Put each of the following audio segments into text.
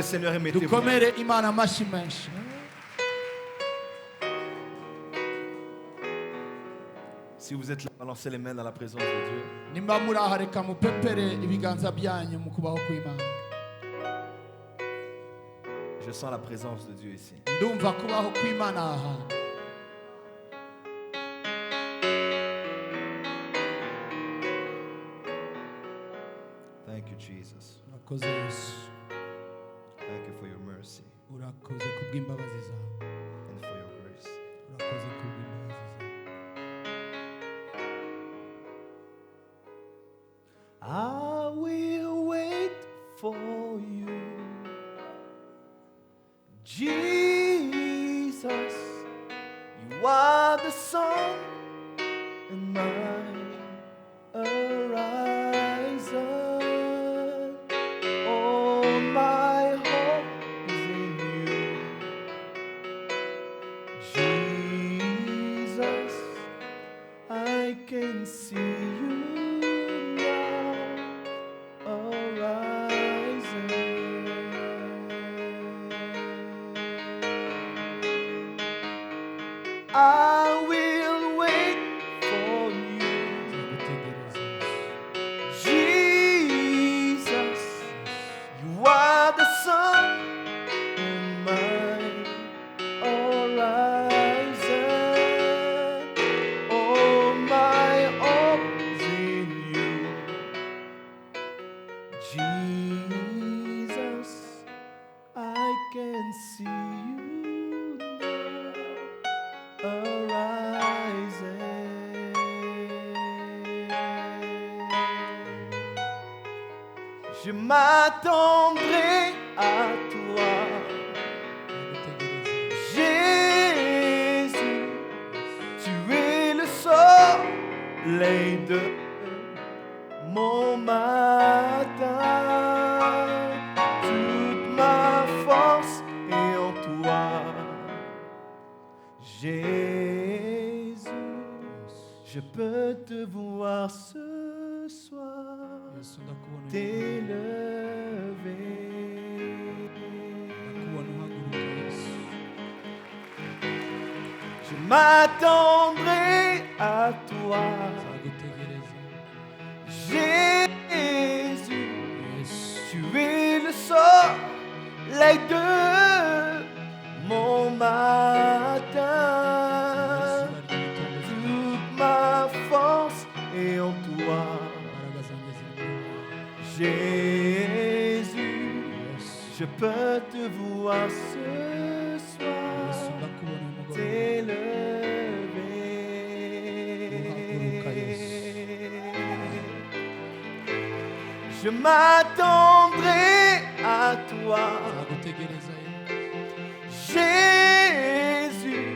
Le Seigneur et mettez-vous. dukomere imana amashyi menshi. Si vous êtes là, balancez les mains dans la présence de Dieu. Nimba muri aha reka mupepere ibiganza byanyu mu kubaho kw'Imana. Je sens la présence de Dieu ici. Ndumva kubaho kw'Imana aha. Thank you, Jesus. Urakoze Yesu. Thank you for your mercy Urakoze kubw'imbabazi zawe. and for your grace. Urakoze kubw'imbabazi zawe. I will wait for you, Jesus. You are the sun and my horizon. All my hope is in you, Jesus. I can see you now, arising. I will wait for you, Jesus. You are the sun in my horizon. All my hope is in you, Jesus. I can see you now, arising. Je m'attendrai à toi, Jésus. Tu es le soleil de mon matin. Toute ma force est en toi, Jésus. Je peux te voir ce soir, Yesu ndakubona. t'élever. Ndakubona uhaguruka Yesu. Je m'attendrai à toi, Nzagutegereza. Jésus. Yesu. Tu es le soleil de mon matin. Izuba ry'igitondo Toute ma force est en toi, imbaraga zanjye ziri muri wowe. Jésus. Yesu. Je peux te voir ce Yesu soir, ndakubona uyu mugoroba. Uhaguruka Yesu. Je m'attendrai à toi, Nzagutegereza Yesu. Jésus.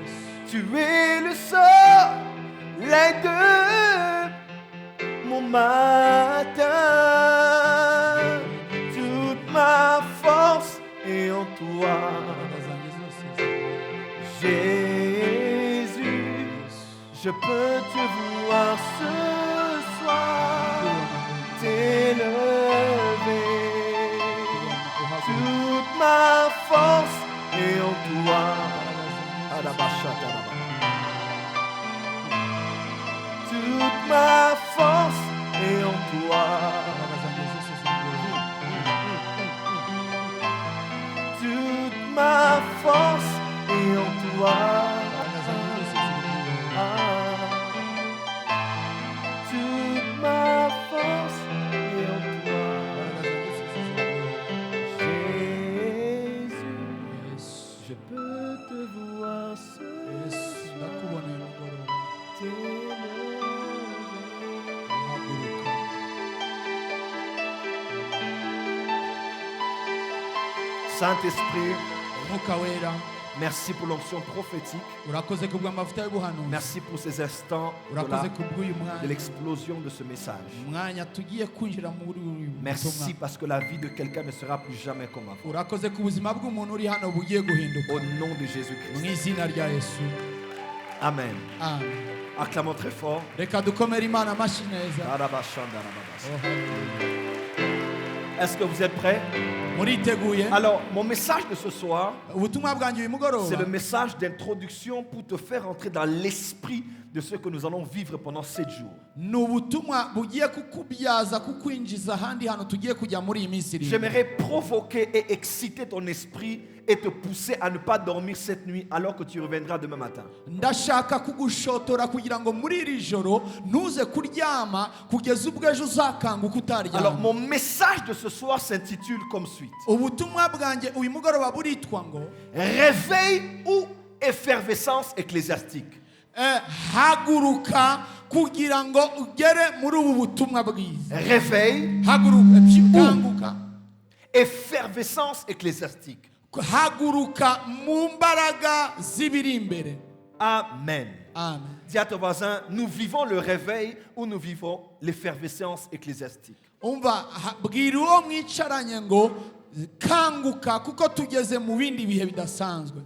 Yesu. Tu es le soleil de mon matin. Toute ma force est en toi, Imbaraga zanjye zose ziri muri wowe. Jésus. Yesu. Je peux te voir ce soir, t'élever. Toute ma force est en toi. Adabashataraba. Toute ma force est en toi. Toute ma force est en toi. Ah. Toute ma force est en toi, Jésus. Je peux te voir ce soir, t'élever. Saint-Esprit, merci pour l'onction prophétique. urakoze kubw'amavuta y'ubuhanuzi. Merci pour ces instants Urakoze kubw'uyu de mwanya. l'explosion de ce message. Umwanya tugiye kwinjira muri uyu Merci butumwa. parce que la vie de quelqu'un ne sera plus jamais comme avant. Urakoze ku buzima bw'umuntu uri hano bugiye guhinduka. Au nom de Mu Jésus-Christ. izina rya Yesu. Amen. Amen. Acclamons très fort. Reka dukomere Imana amashyi neza. Darabashandarababas. Oh, hallelujah. Est-ce que vous êtes prêts? muriteguye Alors, mon message de ce soir, ubutumwa bwanjye uyu c'est mugoroba le message d'introduction pour te faire entrer dans l'esprit de ce que nous allons vivre pendant 7 jours. ni ubutumwa bugiye kukubyaza kukwinjiza ahandi hantu tugiye kujya muri iyi minsi irindwi. J'aimerais provoquer et exciter ton esprit et te pousser à ne pas dormir cette nuit alors que tu reviendras demain matin. ndashaka kugushotora kugira ngo muri iri joro ntuze kuryama kugeza ubwo ejo uzakanguka Alors, utaryama. mon message de ce soir s'intitule comme suite. ubutumwa bwanjye uyu mugoroba buritwa ngo Réveil ou effervescence ecclésiastique. haguruka kugira ngo ugere muri ubu butumwa bwiza. Réveil, kanguka effervescence ecclésiastique. haguruka mu mbaraga z'ibiri imbere. Amen. Amen. Dis à ton voisin, nous vivons le réveil ou nous vivons l'effervescence ecclésiastique. umva bwira uwo mwicaranye ngo kanguka kuko tugeze mu bindi bihe bidasanzwe.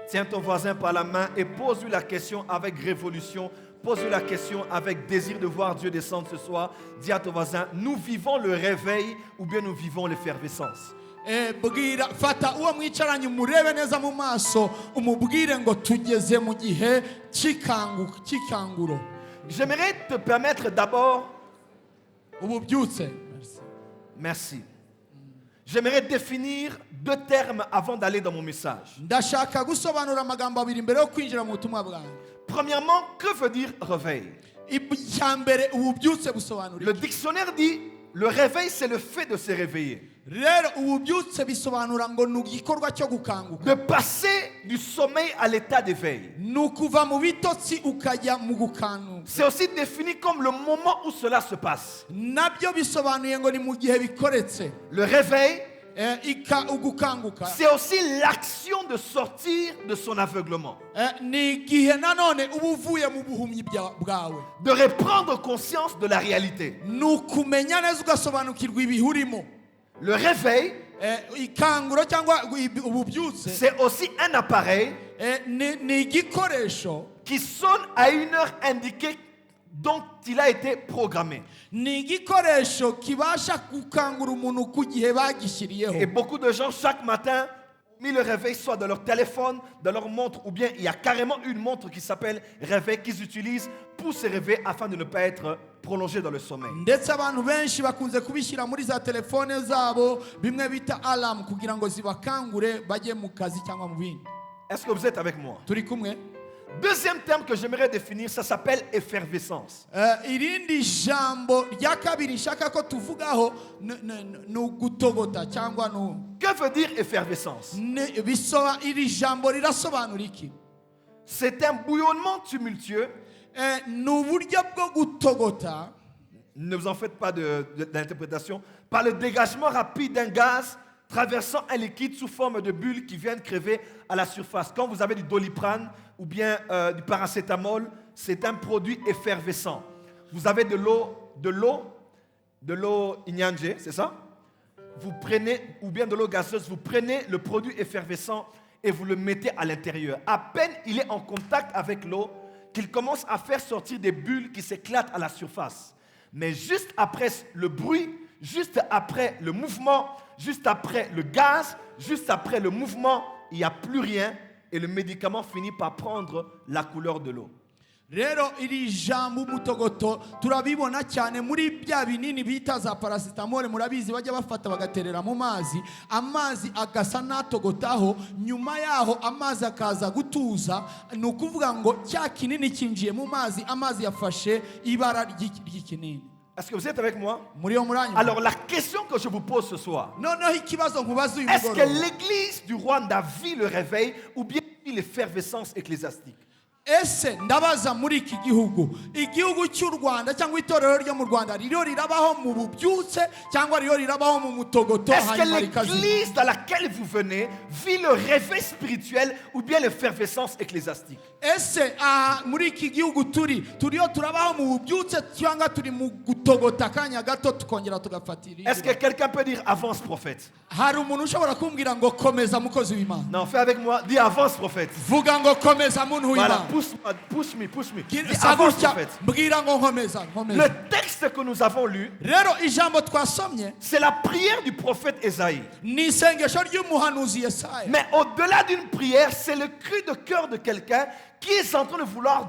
Tiens ton voisin par la main et pose-lui la question avec révolution. Pose-lui la question avec désir de voir Dieu descendre ce soir. Dis à ton voisin, nous vivons le réveil ou bien nous vivons l'effervescence. bwira fata uwo mwicaranye umurebe neza mu maso umubwire ngo tugeze mu gihe cy'ikanguro. J'aimerais te permettre d'abord, ububyutse. merci. J'aimerais définir 2 termes avant d'aller dans mon message. ndashaka gusobanura amagambo abiri mbere yo kwinjira mu butumwa bwanjye. Premièrement, que veut dire réveil? icya mbere ububyutse busobanura Le iki? dictionnaire dit, le réveil c'est le fait de se réveiller. rero ububyutse bisobanura ngo ni igikorwa cyo gukanguka. De passer du sommeil à l'état d'éveil. ni ukuva mu bitotsi ukajya mu gukanguka. C'est aussi défini comme le moment où cela se passe. nabyo bisobanuye ngo ni mu gihe bikoretse. Le réveil, ugukanguka c'est aussi l'action de sortir de son aveuglement. ni igihe nanone uba uvuye mu buhumyi bwawe. De reprendre conscience de la réalité. ni ukumenya neza ugasobanukirwa ibihe urimo. Le réveil, ikanguro cyangwa ububyutse c'est aussi un appareil ni igikoresho qui sonne à une heure indiquée dont il a été programmé. ni igikoresho kibasha gukangura umuntu ku gihe bagishyiriyeho. Et beaucoup de gens, chaque matin, mis le réveil soit dans leur téléphone, dans leur montre, ou bien il y a carrément une montre qui s'appelle réveil qu'ils utilisent pour se réveiller afin de ne pas être prolongés dans le sommeil. ndetse abantu benshi bakunze kubishyira muri za telefone zabo bimwe bita alarm kugira ngo zibakangure bajye mu kazi cyangwa mu bindi. Est-ce que vous êtes avec moi? turi kumwe? Deuxième terme que j'aimerais définir, ça s'appelle effervescence. irindi jambo rya kabiri nshaka ko tuvugaho ni ugutogota cyangwa Que veut dire effervescence? iri jambo rirasobanura iki? C'est un bouillonnement tumultueux. ni uburyo bwo gutogota. Ne vous en faites pas d'interprétation. Par le dégagement rapide d'un gaz traversant un liquide sous forme de bulles qui viennent crever à la surface. Quand vous avez du Doliprane ou bien du paracétamol, c'est un produit effervescent. Vous avez de l'eau inyangé, c'est ça? Vous prenez, ou bien de l'eau gazeuse, vous prenez le produit effervescent et vous le mettez à l'intérieur. À peine il est en contact avec l'eau, qu'il commence à faire sortir des bulles qui s'éclatent à la surface. Mais juste après le bruit, juste après le mouvement, juste après le gaz, juste après le mouvement, il n'y a plus rien et le médicament finit par prendre la couleur de l'eau. rero iri jambo umutogoto turabibona cyane muri bya binini bita za parasitamole murabizi bajya bafata bagaterera mu mazi agasa natogotaho nyuma yaho amazi akaza gutuza ni ukuvuga ngo cya kinini kinjiye mu mazi yafashe ibara ry'ikinini. Est-ce que vous êtes avec moi? Alors la question que je vous pose ce soir, est-ce que l'église du Rwanda vit le réveil ou bien vit l'effervescence ecclésiastique? ese ndabaza muri iki gihugu cy'u Rwanda cyangwa itorero ryo mu Rwanda ririho rirabaho mu bubyutse cyangwa ririho rirabaho mu mutogoto? Est-ce que l'église dans laquelle vous venez vit le réveil spirituel ou bien l'effervescence ecclésiastique? ese muri iki gihugu turiho turabaho mu bubyutse cyangwa turi mu gutogota kanya gato tukongera tugafatira? Est-ce que quelqu'un peut dire avance prophète? hari umuntu ushobora kumbwira ngo komeza mukozi w'Imana? Non, fais avec moi, dis avance prophète. vuga ngo komeza muntu w'Imana. push me. Gira- Dis, avance, sagutya, prophète. mbwira ngo nkomeza. Le texte que nous avons lu, Rero ijambo twasomye c'est la prière du prophète Ésaïe. ni isengesho ry'umuhanuzi Yesaya. Mais au-delà d'une prière, c'est le cri de cœur de quelqu'un qui est en train de voir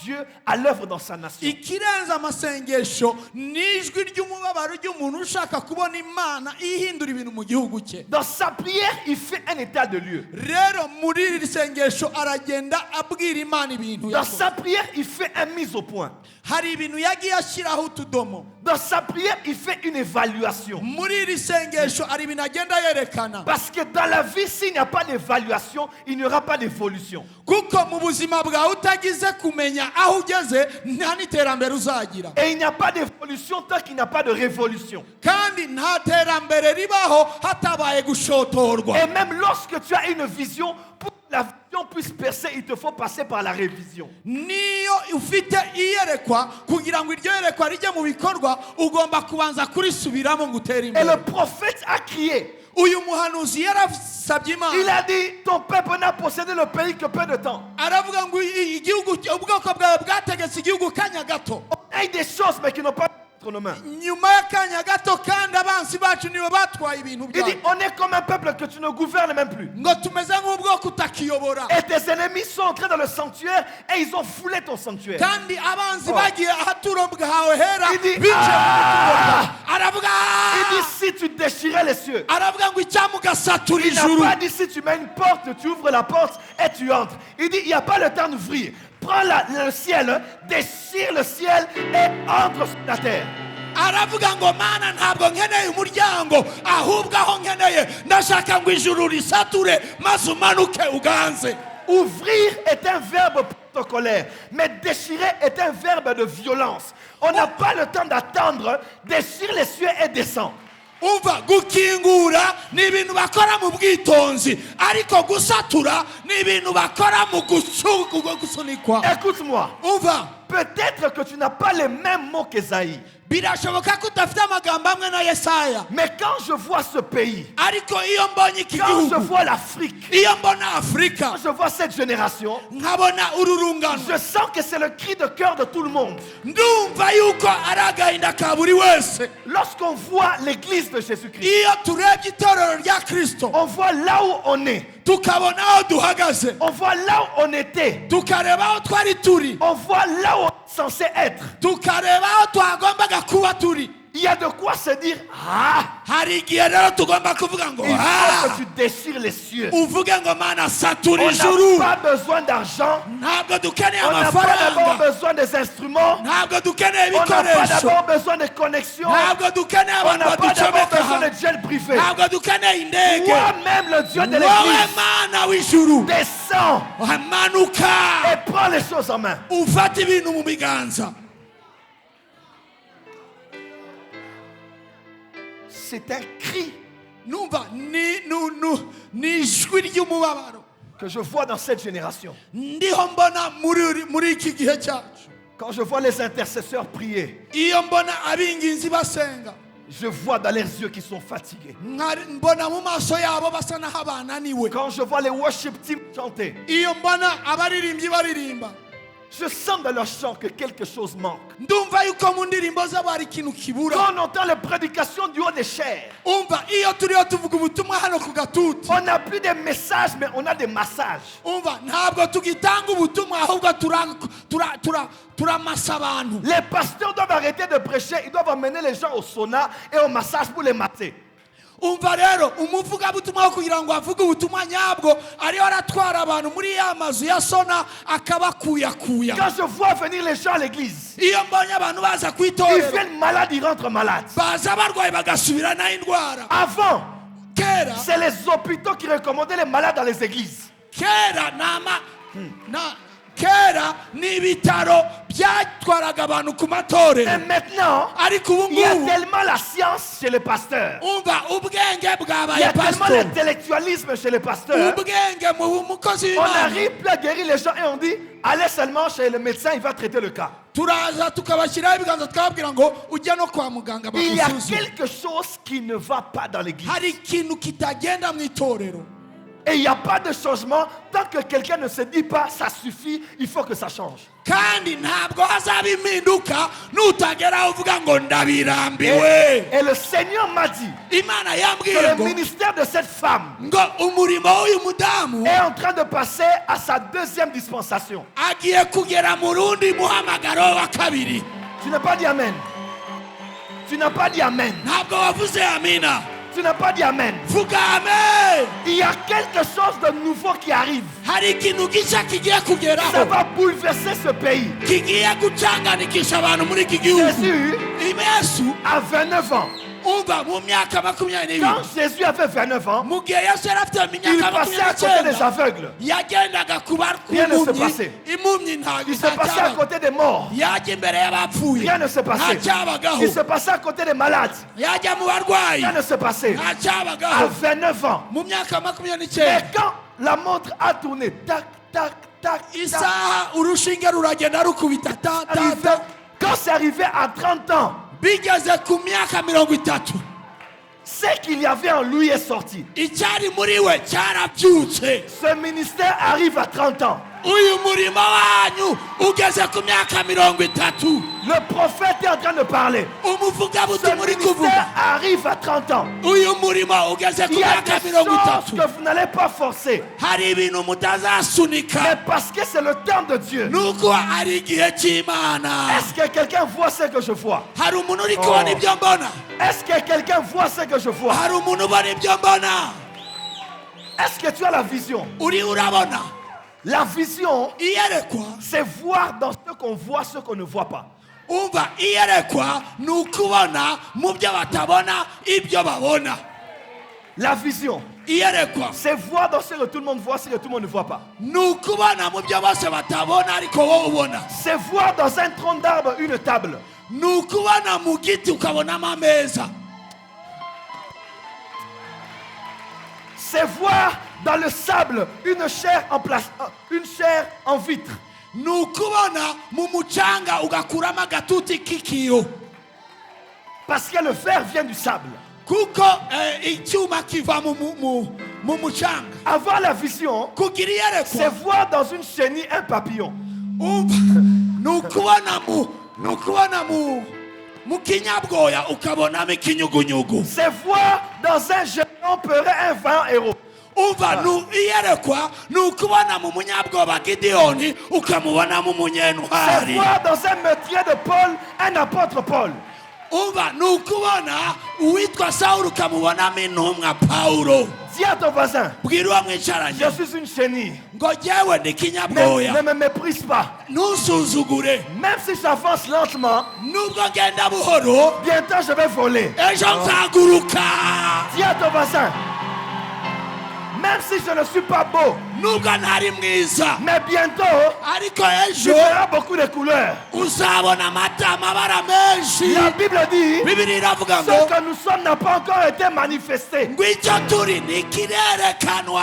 Dieu à l'œuvre dans sa nation. Ikirenza amasengesho ni ijwi ry'umubabaro ry'umuntu ushaka kubona Imana ihindura ibintu mu gihugu cye. Dans sa prière, il fait un état de lieu. Rero muri iri sengesho aragenda abwira Imana ibintu Dans yakoze. sa prière, il fait une mise au point. Hari ibintu yagiye ashyiraho utudomo. Dans sa prière, il fait une évaluation. Muri iri sengesho hari ibintu agenda yerekana. Parce que dans la vie, s'il n'y a pas d'évaluation, il n'y aura pas d'évolution. Kuko mu buzima bwawe utagize kumenya aho ugeze nta n'iterambere uzagira. Et il n'y a pas d'évolution tant qu'il n'y a pas de révolution. Kandi nta terambere ribaho hatabaye gushotorwa. Et même lorsque tu as une vision, pour que la vision puisse percer, il te faut passer par la révision. Niyo ufite iyerekwa kugira ngo iryo yerekwa rijye mu bikorwa ugomba kubanza kurisubiramo ngo utere Et imbere. le prophète a crié. Uyu muhanuzi yarasabye Il Imana a dit, ton peuple n'a possédé le pays que peu de temps. aravuga ngo igihugu ubwoko bwawe bwategetse igihugu kanya gato. On a des choses mais qui n'ont pas entre nos mains. Nyuma y'akanya gato kandi abansi bacu nibo batwaye ibintu Il dit, byacu on est comme un peuple que tu ne gouvernes même plus. ngo tumeze nk'ubwoko utakiyobora. Et tes ennemis sont entrés dans le sanctuaire et ils ont foulé ton sanctuaire. Kandi abanzi bagiye ahaturo bwawe hera Il dit, bice ah! aravuga Il dit, si tu déchirais les cieux. aravuga ngo icyamugasatura Il n'a ijuru. pas dit si tu mets une porte, tu ouvres la porte et tu entres. Il dit, il n'y a pas le temps d'ouvrir. Prends le ciel, déchire le ciel et entre sur la terre. Aravuga ngo mana ntabwo nkeneye umuryango ahubwo aho nkeneye ndashaka ngo ijuru risature maze umanuke uganze. Ouvrir est un verbe protocolaire, mais déchirer est un verbe de violence. On n'a pas le temps d'attendre. Déchire les cieux et descend. Umva gukingura ni ibintu bakora mu bwitonzi ariko gusatura ni ibintu bakora mu gusunikwa. Écoute-moi. Umva Peut-être que tu n'as pas les mêmes mots qu'Ésaïe. birashoboka ko udafite amagambo amwe na Yesaya Mais quand je vois ce pays, ariko iyo mbonye iki quand je gihugu vois l'Afrique, iyo mbona Afurika quand je vois cette génération, nkabona uru rungano je sens que c'est le cri de cœur de tout le monde. ndumva yuko ari agahinda ka buri wese. Lorsqu'on voit l'église de Jésus-Christ, Iyo turebye itorero rya Kristo on voit là où on est, tukabona aho duhagaze on voit là où on était, tukareba aho twari turi on voit là où on est censé être. tukareba aho twagombaga kuba turi. Il y a de quoi se dire, ah, Hari igihe rero tugomba kuvuga ngo il faut que tu déchires les cieux. uvuge ngo mana satura On ijuru. n'a pas besoin d'argent, Ntabwo dukeneye on n'a pas d'abord amafaranga, besoin des instruments, ntabwo dukeneye on n'a pas ibikoresho, d'abord besoin de connexions, ntabwo dukeneye on abantu n'a pas d'abord baducomeka besoin hamwe, de jet privé. ntabwo dukeneye indege. Moi-même, le Dieu de Wowe l'église, mana w'ijuru descends manuka et prends les choses en main. ufata ibintu mu biganza. C'est un cri Numva ni ijwi ry'umubabaro que je vois dans cette génération. ndiho mbona muri iki gihe cyacu. Quand je vois les intercesseurs prier, Iyo mbona abinginzi basenga je vois dans leurs yeux qu'ils sont fatigués. mbona mu maso yabo basa naho bananiwe. Quand je vois les worship teams chanter, Iyo mbona abaririmbyi baririmba je sens dans leur chant que quelque chose manque. ndumva yuko mu ndirimbo zabo hari ikintu kibura. Quand on entend les prédications du haut des chairs, Umva iyo turiho tuvuga ubutumwa hano ku gatuti, on n'a plus des messages, mais on a des massages. umva ntabwo tugitanga ubutumwa ahubwo turamasa abantu. Les pasteurs doivent arrêter de prêcher, ils doivent emmener les gens au sauna et au massage pour les mater. Umva rero umuvugabutumwa wo kugira ngo avuge ubutumwa nyabwo ariyo aratwara abantu muri ya mazu ya sona akabakuyakuya. Quand je vois venir les gens à l'église, Iyo mbonye abantu baza ku ils itorero viennent malades, ils rentrent malades. baza barwaye bagasubiranaho indwara. Avant, Kera c'est les hôpitaux qui recommandaient les malades dans les églises. kera kera ni ibitaro byatwaraga abantu ku Et matorero. maintenant, Ariko ubu il y a ngubu tellement la science chez les pasteurs. umva ubwenge Il y bwabaye a tellement pastor. l'intellectualisme chez les pasteurs. Ubwenge mu mukozi On w'Imana. n'arrive plus à guérir les gens et on dit, allez seulement chez le médecin, il va traiter le cas. Turaza tukabashyiraho ibiganza tukababwira ngo ujya no kwa muganga Il y a bagusuzume. quelque chose qui ne va pas dans l'église. Hari ikintu kitagenda mu itorero. Et il n'y a pas de changement tant que quelqu'un ne se dit pas ça suffit, il faut que ça change. kandi ntabwo hazaba impinduka nutagera uvuga ngo Et ndabirambiwe. le Seigneur m'a dit Imana que yambwiye le ngo ministère de cette femme ngo umurimo w'uyu mudamu est en train de passer à sa deuxième dispensation. agiye kugera mu rundi muhamagaro wa kabiri. Tu n'as pas dit Amen. Tu n'as pas dit Amen. Ntabwo wavuze amina. Tu n'as pas dit Amen. Vuga amen. Il y a quelque chose de nouveau qui arrive. Hari ikintu gishya kigiye Ça kugeraho va bouleverser ce pays. kigiye gucanganikisha abantu muri iki gihugu. Jésus Yesu a 29 ans. umva mu myaka 29 Quand Jésus avait 29 ans, mu gihe Yesu yari afite il imyaka passait à côté des 29 aveugles. yagendaga ku Rien ne se impumyi passait. impumyi ntabwo Il se passait à côté des morts. yajya imbere y'abapfuye Rien ne se passait. ntacyabagaho Il se passait à côté des malades. yajya mu barwayi Rien ne se passait. À ntacyabagaho 29 ans. mu myaka Et 29 quand la montre a tourné, tac, tac, tac, tac, isaha urushinge ruragenda rukubita ta ta arrivé- ta quand c'est arrivé à 30 ans, bigeze ku myaka 30 ce qu'il y avait en lui est sorti. icyari muri we cyarabyutse. Ce ministère arrive à 30 ans. uyu murimo wanyu ugeze ku myaka 30. Le prophète est en train de parler. Ce umuvugabutumwa uri kuvuga ministère arrive à 30 ans. uyu murimo ugeze ku Il y a myaka des choses 30. que vous n'allez pas forcer. hari ibintu mutazasunika Mais parce que c'est le temps de Dieu. nuko ari igihe cy'Imana. Est-ce que quelqu'un voit ce que je vois? hari umuntu uri kubona ibyo mbona. Est-ce que quelqu'un voit ce que je vois? hari umuntu ubona ibyo mbona. Est-ce que tu as la vision? uri urabona La vision, iyerekwa c'est voir dans ce qu'on voit ce qu'on ne voit pas. umva iyerekwa ni ukubona mu byo batabona ibyo babona. La vision, iyerekwa c'est voir dans ce que tout le monde voit ce que tout le monde ne voit pas. ni ukubona mu byo bose batabona ariko wowe ubona. C'est voir dans un tronc d'arbre une table. ni ukubona mu giti ukabonamo ameza. C'est voir dans le sable une chair en vitre. ni ukubona mu mucanga ugakuramo agatuti k'ikiyo. Parce que le fer vient du sable. kuko icyuma kiva mu mucanga. Avoir la vision, kugira c'est iyerekwa voir dans une chenille un papillon. umva ni ukubona mu kinyabwoya ukabonamo ikinyugunyugu. C'est voir dans un géant peurer un vaillant héros. umva iyerekwa ni ukubona mu munyabwoba gideyoni ukamubonamo C'est umunyentwari. voir dans un meurtrier de Paul un apôtre Paul. umva ni ukubona uwitwa sawuli ukamubonamo intumwa pawulo. Dis à ton voisin, bwira uwo mwicaranye je suis une chenille. ngo jyewe ndi Ne kinyabwoya me méprise pas. ntusuzugure. Même si j'avance lentement, nubwo ngenda buhoro bientôt je vais voler. ejo nzaguruka. Dis à ton voisin, même si je ne suis pas beau, nubwo ntari mwiza mais bientôt, ariko tu ejo verras beaucoup de couleurs. uzabona amabara menshi. La Bible dit, bibiri iravuga ce ngo que nous sommes n'a pas encore été manifesté. ngo icyo turi ntikirerekanwa.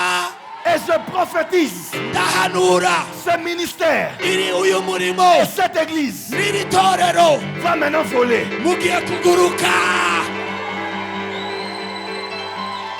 Et je prophétise ndahanura ce ministère iri uyu murimo et cette église n'iri torero va maintenant voler. mugiye kuguruka.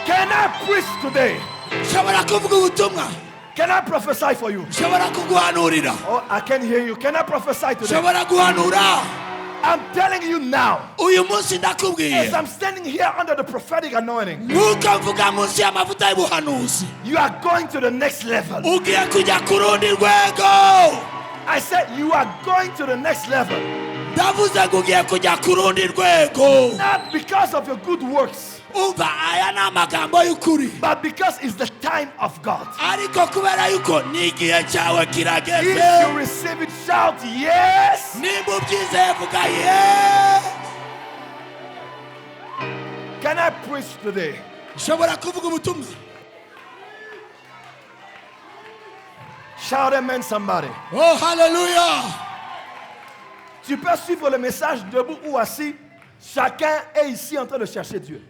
Can I preach today? nshobora kuvuga ubutumwa. Can I prophesy for you? nshobora kuguhanurira. Oh, I can hear you. Can I prophesy today? nshobora guhanura. I'm telling you now, uyu munsi ndakubwiye as I'm standing here under the prophetic anointing, nk'uko mvuga munsi y'amavuta y'ubuhanuzi you are going to the next level. ugiye kujya ku rundi rwego. I said, you are going to the next level. ndavuze ngo ugiye kujya ku rundi rwego. Not because of your good works, umva aya ni amagambo y'ukuri but because it's the time of God. ariko kubera yuko ni igihe cyawe If kirageze. you receive it, shout yes. nimba ubyizeye vuga ye. Can I preach today? nshobora kuvuga ubutumwa. Shout amen, somebody. oh haleluya. Tu peux suivre le message debout ou assis. Chacun est ici en train de chercher Dieu.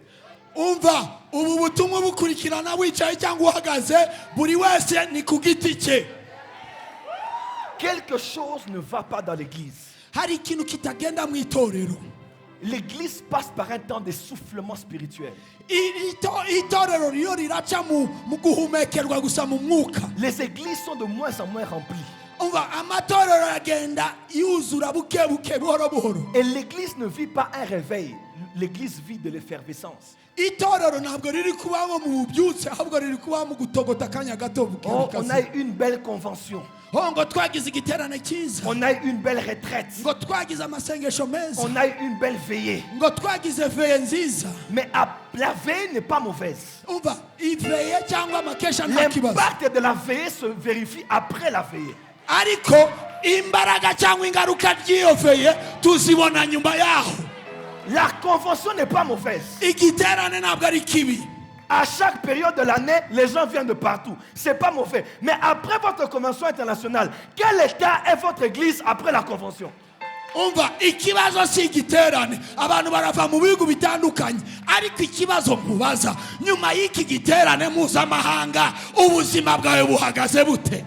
umva ubu butumwa bukurikirana wicaye cyangwa uhagaze buri wese ni ku giti cye. Quelque chose ne va pas dans l'église. hari ikintu kitagenda mu itorero. l'église passe par un temps d'essoufflement spirituel. itorero riyo riraca mu guhumekerwa gusa mu mwuka. Les églises sont de moins en moins remplies. Umva amatorero aragenda yuzura buke buke buhoro buhoro. Et l'église ne vit pas un réveil, l'église vit de l'effervescence. Itorero ntabwo riri kubaho mu bubyutse ahubwo riri kubaho mu gutogota akanya gato buke Oh, buke. on a eu une belle convention. Ngo twagize igiterane cyiza. On a eu une belle retraite. Ngo twagize amasengesho meza. On a eu une belle veillée. Ngo twagize veye nziza. Mais la veillée n'est pas mauvaise. Umva iveye cyangwa amakesha nta kibazo. L'impact de la veillée se vérifie après la veillée. Ariko imbaraga cyangwa ingaruka ry'iyo veye tuzibona nyuma yaho. La convention n'est pas mauvaise. Igiterane ntabwo ari kibi. À chaque période de l'année, les gens viennent de partout. C'est pas mauvais. Mais après votre convention internationale, quel état est votre église après la convention? Umva ikibazo si igiterane abantu barava mu bihugu bitandukanye ariko ikibazo mubaza nyuma y'iki giterane mpuzamahanga ubuzima bwawe buhagaze bute?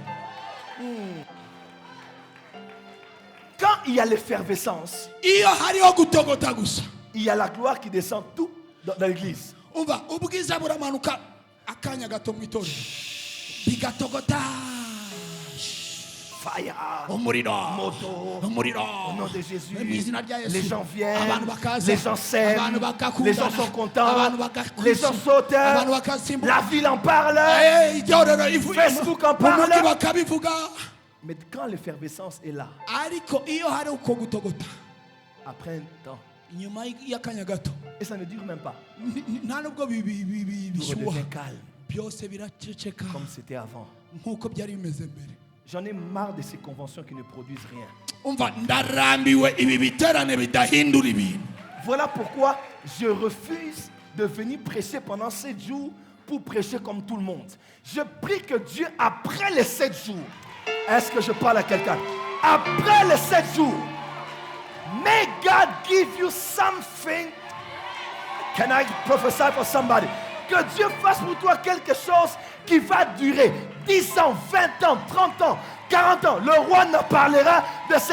Quand il y a l'effervescence, Iyo hariho gutogota gusa il y a la gloire qui descend tout dans l'église. umva ubwiza buramanuka akanya gato mu itorero bigatogota Fire, umuriro moto, umuriro au nom de Jésus. mu izina rya Yesu. Les gens viennent, Abantu bakaza. les gens s'aiment, Abantu bakakundana. les gens sont contents, Abantu bakakwisha. les gens sautent, Abantu bakasimbuka. la ville en parle. Itorero ivuye Facebook en parle. umujyi bakabivuga. Mais quand l'effervescence est là, Ariko iyo hari uko gutogota après un temps, nyuma y'akanya gato et ça ne dure même pas, nta nubwo tout bishyuha redevient calme, byose biraceceka comme c'était avant. nk'uko byari bimeze mbere. J'en ai marre de ces conventions qui ne produisent rien. Umva ndarambiwe ibi biterane bidahindura ibintu. Voilà pourquoi je refuse de venir prêcher pendant 7 jours pour prêcher comme tout le monde. Je prie que Dieu, après les 7 jours, est-ce que je parle à quelqu'un? Après les 7 jours, may God give you something. Can I prophesy for somebody? Que Dieu fasse pour toi quelque chose qui va durer 10 ans, 20 ans, 30 ans, 40 ans. Le roi ne parlera de ce...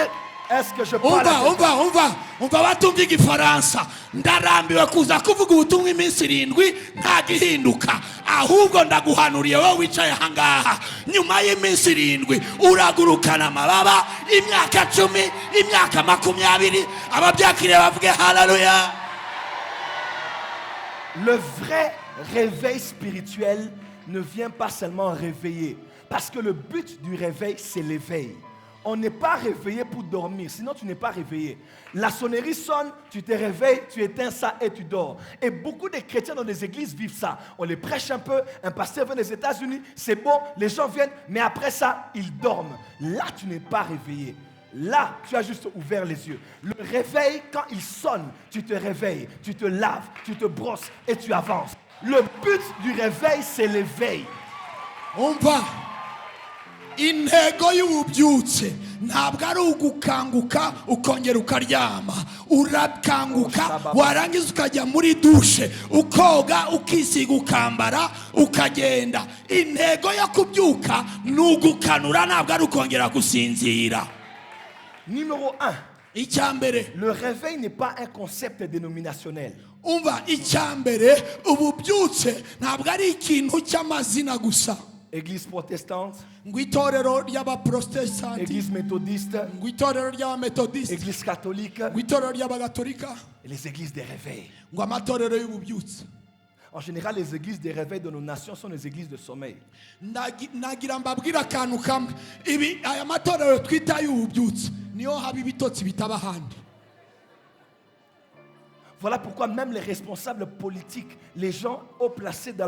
Est-ce que je parle à quelqu'un? umva batumva igifaransa ndarambiwe kuza kuvuga ubutumwa iminsi 7 nta gihinduka ahubwo ndaguhanuriye wowe wicaye ahangaha nyuma y'iminsi 7 uragurukana amababa imyaka 10 imyaka 20 ababyakiriye bavuge haleluya. Le vrai réveil spirituel ne vient pas seulement réveiller. Parce que le but du réveil, c'est l'éveil. On n'est pas réveillé pour dormir, sinon tu n'es pas réveillé. La sonnerie sonne, tu te réveilles, tu éteins ça et tu dors. Et beaucoup de chrétiens dans des églises vivent ça. On les prêche un peu, un pasteur vient des États-Unis, c'est bon, les gens viennent, mais après ça, ils dorment. Là, tu n'es pas réveillé. Là, tu as juste ouvert les yeux. Le réveil, quand il sonne, tu te réveilles, tu te laves, tu te brosses et tu avances. Le but du réveil, c'est l'éveil. Umva intego y'ububyutse ntabwo ari ugukanguka ukongera ukaryama. Urakanguka warangiza ukajya muri dushe ukoga ukisiga ukambara ukagenda. Intego yo kubyuka ni ugukanura ntabwo ari ukongera gusinzira. Numéro 1. Icyambere Le réveil n'est pas un concept dénominationnel. umva icyambere ububyutse ntabwo ari ikintu cy'amazina gusa. Église protestante, ngo itorero ry'abaprotestanti, église méthodiste, ngo itorero ry'abametodiste, église catholique ngo itorero ry'abagatolika, et les églises des réveils. ngo amatorero y'ububyutse. En général, les églises des réveils de nos nations sont les églises de sommeil. Nagira mbabwira akantu kamwe ibi aya matorero twita y'ububyutse niyo haba ibitotsi bitaba ahandi. Voilà pourquoi même les responsables politiques, les gens haut placés dans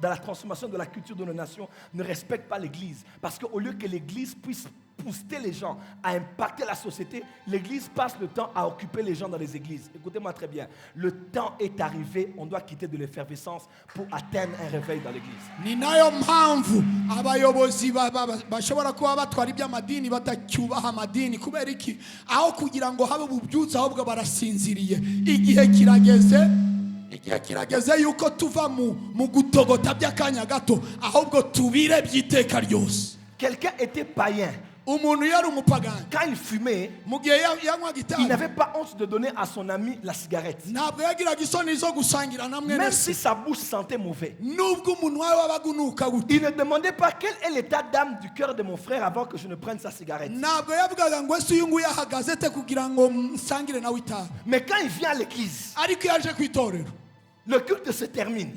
la transformation de la culture de nos nations ne respectent pas l'église. Parce qu'au lieu que l'église puisse pousser les gens à impacter la société, l'église passe le temps à occuper les gens dans les églises. Écoutez-moi très bien. Le temps est arrivé, on doit quitter de l'effervescence pour atteindre un réveil dans l'église. Ni nayo mpamvu abayobozi bashobora kuba batwara iby'amadini batacyubaha amadini kubera iki aho kugira ngo habe ububyutse ahubwo barasinziriye. Igihe kirageze yuko tuva mu gutogota by'akanya gato ahubwo tubire by'iteka ryose. Quelqu'un était païen. umuntu yari umupagani Quand il fumait, mu gihe yanywaga il itabi n'avait pas honte de donner à son ami la cigarette. ntabwo yagiraga isoni zo gusangira na mwene Même se si sa bouche sentait mauvais. nubwo umunwa we wabaga unuka gute Il ne demandait pas quel est l'état d'âme du cœur de mon frère avant que je ne prenne sa cigarette. ntabwo yavugaga ngo ese uyu nguyu ahagaze te kugira ngo nsangire nawe itabi Mais quand il vient à l'église, ariko iyo aje ku itorero le culte se termine.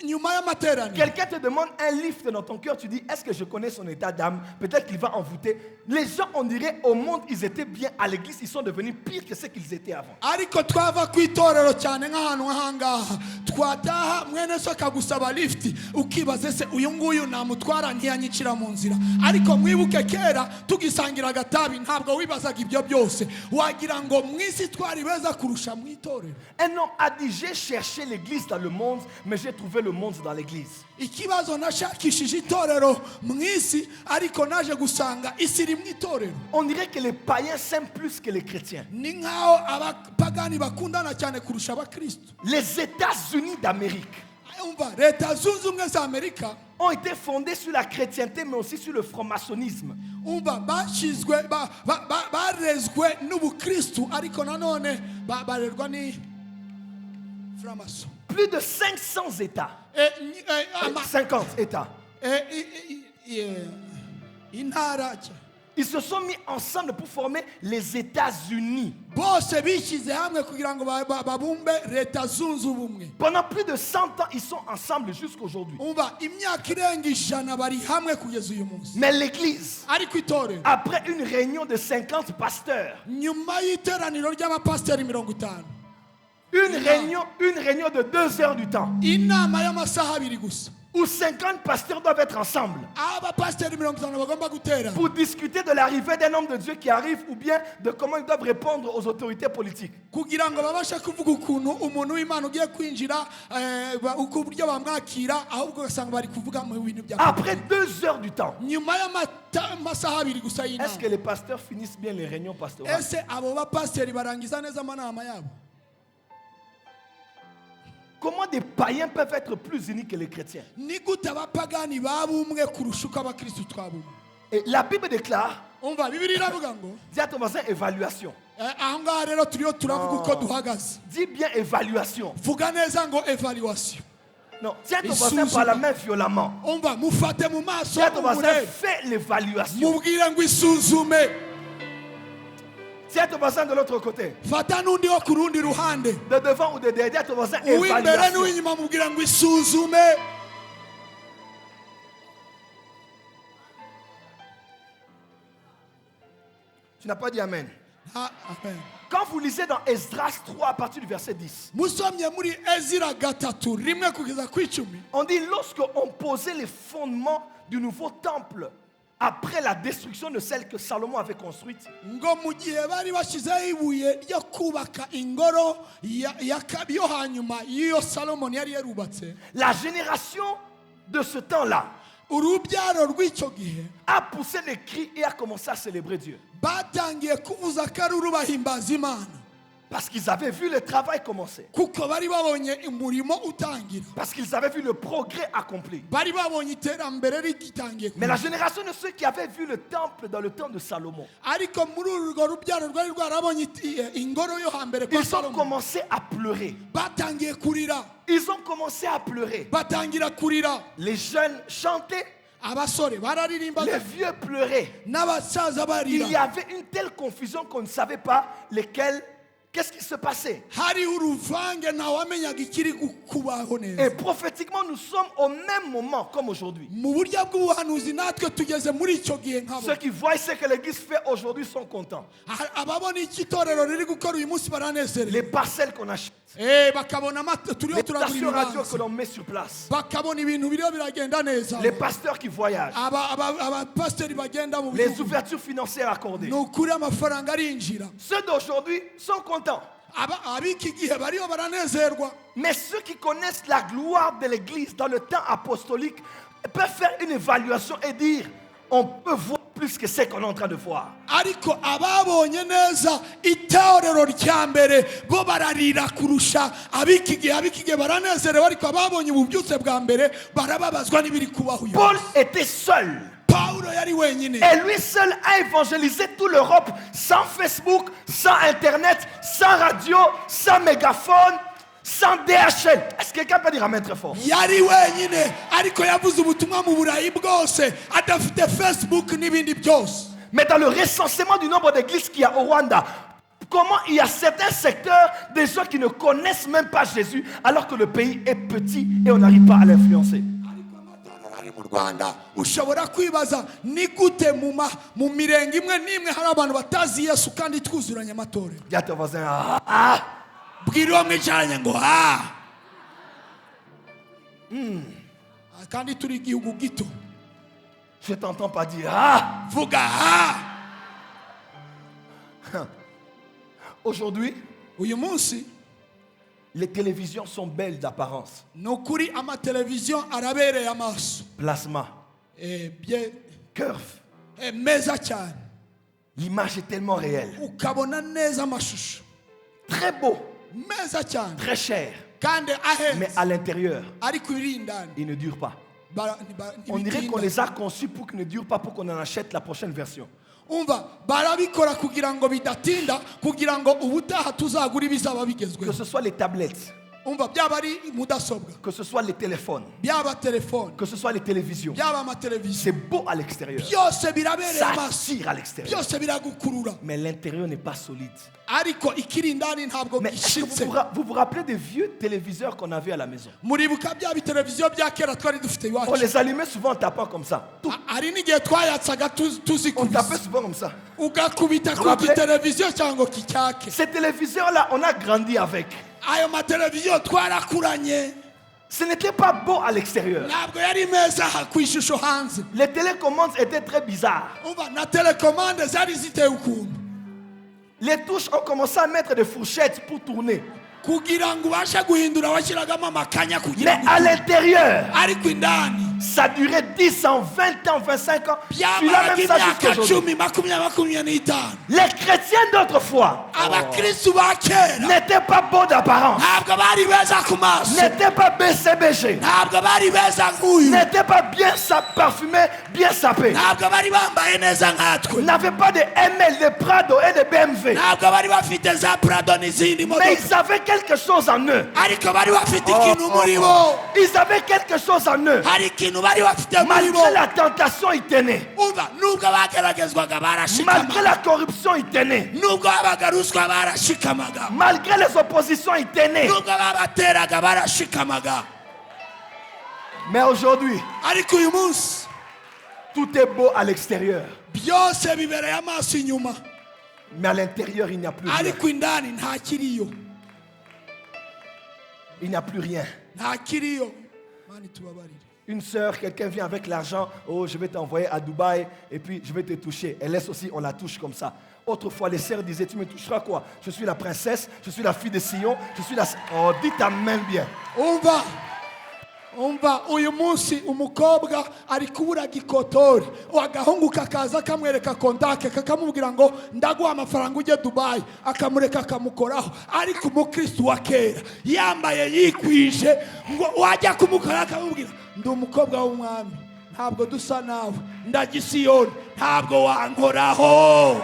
nyuma y'amateraniro Quelqu'un te demande un lift dans ton cœur, tu dis, est-ce que je connais son état d'âme? Peut-être qu'il va envoûter. Les gens, on dirait, au monde, ils étaient bien. À l'église, ils sont devenus pires que ce qu'ils étaient avant. ariko twava ku itorero cyane nk'ahantu nk'ahangaha twataha mwene so akagusaba lifuti ukibaza ese uyu nguyu namutwara ntiyanyicira mu nzira ariko mwibuke kera tugisangira agatabi ntabwo wibazaga ibyo byose wagira ngo mu isi twari beza kurusha mu itorero Un homme a dit, j'ai cherché l'église dans le monde, mais j'ai trouvé le monde dans l'église. ikibazo nashakishije itorero mu isi ariko naje gusanga isi iri mu itorero On dirait que les païens s'aiment plus que les chrétiens. ni nk'aho abapagani bakundana cyane kurusha abakristo Les États-Unis d'Amérique umva leta zunze ubumwe za amerika ont été fondés sur la chrétienté, mais aussi sur le franc-maçonnisme. umva bashyizwe barezwe n'ubukristu ariko nanone barerwa ni framaso Plus de 500 États. 50 États. intara Ils se sont mis ensemble pour former les États-Unis. bose bishyize hamwe kugira ngo babumbe leta zunze ubumwe Pendant plus de 100 ans, ils sont ensemble jusqu'aujourd'hui. umva imyaka irenga ijana bari hamwe kugeza uyu munsi Mais l'Église, ariko itorero après une réunion de 50 pasteurs, nyuma y'iteraniro ry'abapasiteri 50 une réunion de 2 heures du temps, inama y'amasaha abiri gusa où 50 pasteurs doivent être ensemble abapasiteri 50 bagomba gutera pour discuter de l'arrivée d'un homme de Dieu qui arrive ou bien de comment ils doivent répondre aux autorités politiques. kugira ngo babashe kuvuga ukuntu umuntu w'Imana ugiye kwinjira uko buryo bamwakira ahubwo ugasanga bari kuvuga mu bintu bya Après 2 heures du temps, nyuma y'amasaha abiri gusa est-ce y'inama que les pasteurs finissent bien les réunions pastorales? ese abo bapasiteri barangiza neza amanama yabo Comment des païens peuvent être plus unis que les chrétiens? ni gute abapagani babumwe kurusha uko abakristu twabumwe Et la Bible déclare, umva bibiri iravuga ngo dis à ton voisin évaluation. aho ngaha rero turiyo turavuga uko duhagaze Dis bien évaluation. vuga neza ngo evaluation Non, tiens ton voisin par la main violemment. umva mufate mu maso Tiens ton voisin, umurebe fais l'évaluation. mubwire ngo isuzume Tiens ton voisin de l'autre côté. fata n'undi wo ku rundi ruhande De devant ou de derrière, ton voisin uw'imbere évaluation. n'uw'inyuma mubwira ngo isuzume Tu n'as pas dit Amen. Amen. Quand vous lisez dans Esdras 3 à partir du verset 10, musomye muri ezira gatatu rimwe kugeza ku icumi on dit lorsqu'on posait les fondements du nouveau temple après la destruction de celle que Salomon avait construite, ngo mu gihe bari bashyizeho ibuye ryo kubaka ingoro yo hanyuma y'iyo salomoni yari yarubatse la génération de ce temps-là urubyaro rw'icyo gihe a poussé les cris et a commencé à célébrer Dieu. batangiye kuvuza akaruru bahimbaza imana Parce qu'ils avaient vu le travail commencer. kuko bari babonye umurimo utangira Parce qu'ils avaient vu le progrès accompli. bari babonye iterambere rigitangiye Mais la génération de ceux qui avaient vu le temple dans le temps de Salomon, ariko muri urwo rubyaro rwari rwarabonye ingoro yo hambere kwa ils ont salomo commencé à pleurer. batangiye kurira Ils ont commencé à pleurer. batangira kurira Les jeunes chantaient, abasore les bararirimbaga vieux pleuraient. n'abasaza Il barira y avait une telle confusion qu'on ne savait pas lesquels. Qu'est-ce qui se passait? hariho uruvange ntawamenyaga ikiri kubaho Et neza prophétiquement, nous sommes au même moment comme aujourd'hui. mu buryo bw'ubuhanuzi natwe tugeze muri icyo gihe nkabo Ceux qui voient ce que l'Église fait aujourd'hui sont contents. ababona iki itorero riri gukora uyu munsi Les baranezerewe parcelles qu'on achète, bakabona turiho les turagura stations radio que ibibanza l'on met sur place, bakabona ibintu biriho biragenda neza les pasteurs qui voyagent, abapasiteri bagenda mu les bihugu ouvertures financières accordées. ni ukuri amafaranga arinjira Ceux d'aujourd'hui sont contents. ab'iki gihe bariho baranezerwa Mais ceux qui connaissent la gloire de l'Église dans le temps apostolique peuvent faire une évaluation et dire, on peut voir plus que ce qu'on est en train de voir. ariko ababonye neza itorero rya mbere bo bararira kurusha ab'iki gihe baranezerewe ariko ababonye ububyutse bwa mbere barababazwa n'ibiri kubaho uyu Paul était seul. pawulo yari wenyine Et lui seul a évangélisé toute l'Europe sans Facebook, sans Internet, sans radio, sans mégaphone, sans DHL. Est-ce que quelqu'un peut dire amen très fort? yari wenyine ariko yavuze ubutumwa mu Burayi bwose adafite Facebook n'ibindi byose. Mais dans le recensement du nombre d'églises qu'il y a au Rwanda, comment il y a certains secteurs des gens qui ne connaissent même pas Jésus alors que le pays est petit et on n'arrive pas à l'influencer. Mu Rwanda ushobora kwibaza ni gute mu mirenge imwe n'imwe hari abantu batazi Yesu kandi twuzuranye amatorero. Dis à ton voisin, Bwira uwo mwicaranye ngo kandi turi igihugu gito. je t'entends pas dire Vuga Aujourd'hui, uyu munsi les télévisions sont belles d'apparence. nukuri amateleviziyo arabereye amaso Plasma, bien curve. meza cyane L'image est tellement réelle. ukabona neza amashusho Très beau, meza cyane très cher. kandi Mais ahenze à l'intérieur, ariko irindani il ne dure pas. On dirait qu'on les a conçus pour qu'ils ne durent pas, pour qu'on en achète la prochaine version. umva barabikora kugira ngo bidatinda kugira ngo ubutaha tuzagura ibizaba Que bigezweho. ce soit les tablettes, umva byaba ari mudasobwa que ce soit les téléphones, byaba telefone que ce soit les télévisions. byaba amateleviziyo C'est beau à l'extérieur. byose birabereye Ça amaso tire à l'extérieur. byose biragukurura Mais l'intérieur n'est pas solide. ariko ikirindani ntabwo Mais est-ce que gishitse. vous vous rappelez des vieux téléviseurs qu'on avait à la maison? muribuka bya biteleviziyo bya kera twari dufite On iwacu. les allumait souvent en tapant comme ça. Tout. Hari n'igihe twayatsaga On tapait tuzikubise souvent comme ça. ugakubita ku Rappelez- giteleviziyo cyangwa kicyake. Ces téléviseurs-là, on a grandi avec. ayo mateleviziyo twarakuranye Ce n'était pas beau à l'extérieur. ntabwo yari meza ku ishusho hanze. Les télécommandes étaient très bizarres. umva na telekomande zari ziteye ukuntu Les touches ont commencé à mettre des fourchettes pour tourner. kugira ngo ubashe guhindura washyiragamo amakanya kugira Mais ngo à l'intérieur, ariko indani ça durait 10 ans, 20 ans, 25 ans. Celui-là byamaraga même ça imyaka jusqu'aujourd'hui. 10 makumyabiri n'itanu. Les chrétiens d'autrefois abakristu ba kera n'étaient pas beaux d'apparence, ntabwo bari beza ku maso n'étaient pas BCBG, ntabwo bari beza nk'uyu n'étaient pas bien parfumés, bien sapés, ntabwo bari bambaye neza nkatwe n'avaient pas de ML, de Prado et de BMW. ntabwo bari bafite za prado n'izindi Mais modoka ils avaient quelque chose en eux. ariko bari bafite ikintu muri bo Ils avaient quelque chose en eux. hari ikintu bari bafite muri bo. Malgré la tentation, ils tenaient. umva nubwo bageragezwaga Malgré barashikamaga la corruption, ils tenaient. nubwo habaga ruswa barashikamaga Malgré les oppositions, ils tenaient. nubwo babateraga barashikamaga. Mais aujourd'hui, ariko uyu munsi tout est beau à l'extérieur. byose bibereye amaso inyuma Mais à l'intérieur, il n'y a plus rien. ariko indani nta kiriyo Il n'y a plus rien. nta kiriyo. mani tubabarire. Une sœur, quelqu'un vient avec l'argent. Oh, je vais t'envoyer à Dubaï et puis je vais te toucher. Elle laisse aussi, on la touche comme ça. Autrefois, les sœurs disaient, tu me toucheras quoi? Je suis la princesse, je suis la fille de Sion, je suis la... Oh, dis ta main bien. umva uyu munsi umukobwa ari kubura gikotori agahungu kakaza kamwereka kontake kakamubwira ngo ndaguha amafaranga ujye Dubai akamureka akamukoraho. ariko umukristo wa kera yambaye yikwije ngo wajya kumukora akamubwira ndi umukobwa w'umwami ntabwo dusa nawe ndajya Siyoni ntabwo wankoraho.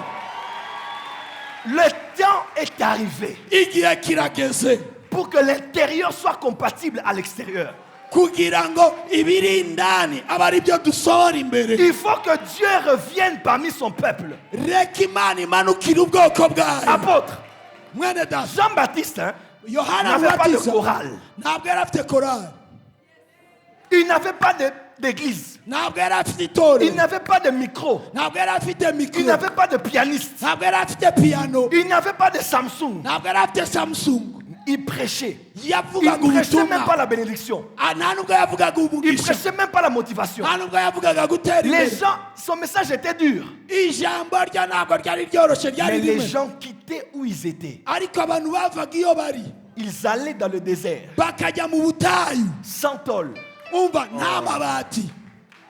Le temps est arrivé igihe kirageze pour que l'intérieur soit compatible à l'extérieur. kugira ngo ibiri indani aba ari byo dusohora imbere. Il faut que Dieu revienne parmi son peuple. reka imana imanukira ubwoko bwayo. Apôtre, mwene data Jean-Baptiste yohana n'avait pas de mubatiza chorale. ntabwo yari afite korali, Il n'avait pas d'église. ntabwo yari afite Il itorero, n'avait pas de micro. ntabwo yari afite Il mikoro, n'avait pas de pianiste. ntabwo yari afite piyano, Il n'avait pas de Samsung. ntabwo yari afite Samsung. Il prêchait. Il yavugaga ne prêchait même pas ubutumwa, la bénédiction. nta nubwo yavugaga Il umugisha, prêchait même pas la motivation. nta nubwo yavugaga gutera Les imbere. gens, son message était dur. ijambo rye ntabwo ryari ryoroshye, ryari Mais les rimwe. gens quittaient où ils étaient. ariko abantu bavaga iyo bari Ils allaient dans le désert. bakajya mu butayu. Sans tôle, umva nta mabati,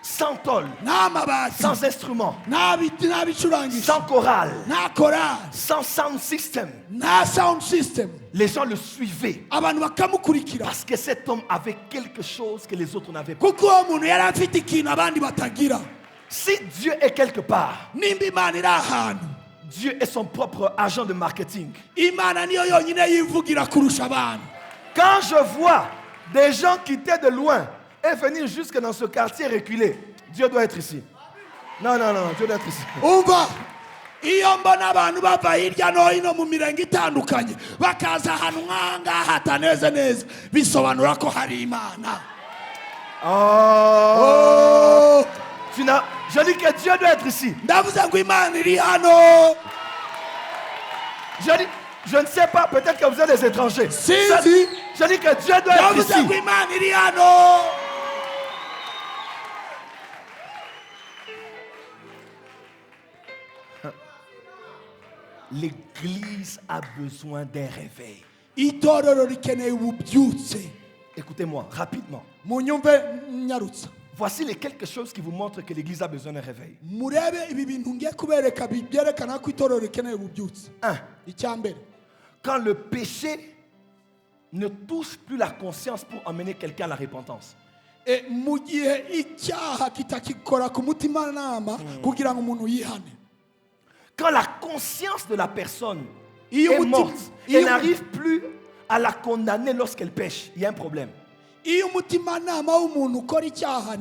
sans tôle, nta mabati, sans instrument, nta bicurangisho, sans chorale, nta korali, sans sound system. nta sound system. Les gens le suivaient. abantu bakamukurikira Parce que cet homme avait quelque chose que les autres n'avaient pas. kuko uwo muntu yari afite ikintu abandi batagira. Si Dieu est quelque part, nimba imana iri ahantu Dieu est son propre agent de marketing. imana niyo yonyine yivugira kurusha abantu. Quand je vois des gens quitter de loin et venir jusque dans ce quartier reculé, Dieu doit être ici. Non, non, non, Dieu doit être ici. umva iyo mbona abantu bava hirya no hino mu mirenge itandukanye bakaza ahantu nk'ahangaha hataneze neza bisobanura ko hari imana. Oh, je dis que Dieu doit être ici. ndavuze ngo imana iri hano. Je ne sais pas, peut-être que vous êtes des étrangers. Si. Je dis que Dieu doit être ndavuze ici. ngo imana iri hano. L'église a besoin d'un réveil. itorero rikeneye ububyutse. Écoutez-moi, rapidement. munyumve nyarutsa. Voici les quelques choses qui vous montrent que l'église a besoin d'un réveil. murebe ibi bintu ngiye kubereka byerekana ko itorero rikeneye ububyutse. 1. icyambere, Quand le péché ne touche plus la conscience pour emmener quelqu'un à la repentance. mu gihe icyaha kitakikora ku mutimanama kugira ngo umuntu yihane. Quand la conscience de la personne Iyo est mutima- morte et iyo- n'arrive plus à la condamner lorsqu'elle pêche, il y a un problème. iyo umutimanama w'umuntu ukora icyaha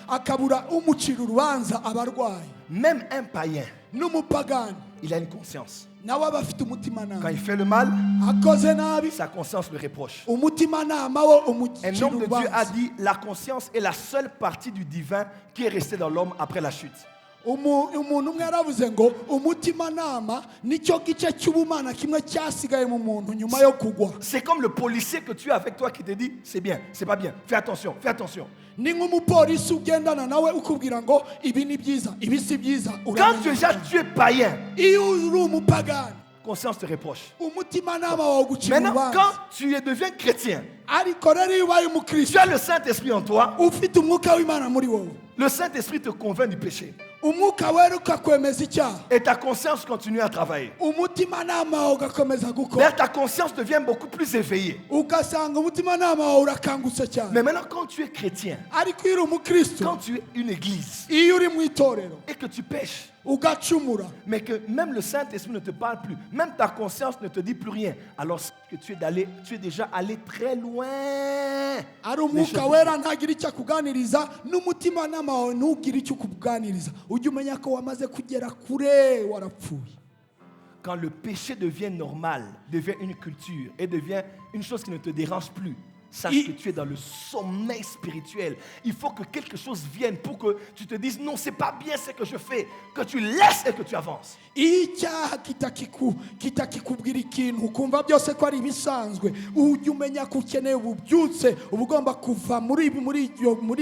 akabura umucira urubanza abarwayi. Même un païen, n'umupagani il a une conscience. nawe aba afite Quand umutimanama. il fait le mal, akoze nabi sa conscience le reproche. umutimanama wo Un umucira homme de Dieu a urubanza. dit, la conscience est la seule partie du divin qui est restée dans l'homme après la chute. umuntu umwe yaravuze ngo umutimanama nicyo gice cy'ubumana kimwe cyasigaye mu muntu nyuma yo kugwa. C'est comme le policier que tu as avec toi qui te dit, c'est bien, c'est pas bien, fais attention, fais attention. ni nk'umupolisi ugendana nawe ukubwira ngo ibi ni byiza ibi si byiza. Quand déjà tu es païen, iyo uri umupagani conscience te reproche. umutimanama wawe ugucira Maintenant, urubanza. quand tu deviens chrétien, ariko rero iyo ubaye tu umukristo as le Saint-Esprit en toi, ufite umwuka w'imana muri wowe, le Saint-Esprit te convainc du péché. umwuka wera ukakwemeza icyaha, Et ta conscience continue à travailler. umutimanama wawe ugakomeza gukora. D'ailleurs, ta conscience devient beaucoup plus éveillée. ugasanga umutimanama wawe urakangutse cyane. Mais maintenant, quand tu es chrétien, ariko iyo uri umukristo, quand tu es une église iyo uri mu itorero et que tu pêches, ugacumura, mais que même le Saint-Esprit ne te parle plus, même ta conscience ne te dit plus rien, alors que tu es déjà allé très loin. ari umwuka wera ntagira icyo akuganiriza n'umutimanama wawe ntugire icyo ukuganiriza, ujye umenya ko wamaze kugera kure, warapfuye. Quand le péché devient normal, devient une culture et devient une chose qui ne te dérange plus, sache que tu es dans le sommeil spirituel. Il faut que quelque chose vienne pour que tu te dises non, c'est pas bien ce que je fais, que tu laisses et que tu avances. iyo icyaha kitakikubwira ikintu ukumva byose ko ari ibisanzwe, ujye umenya ko ukeneye ububyutse, uba ugomba kuva muri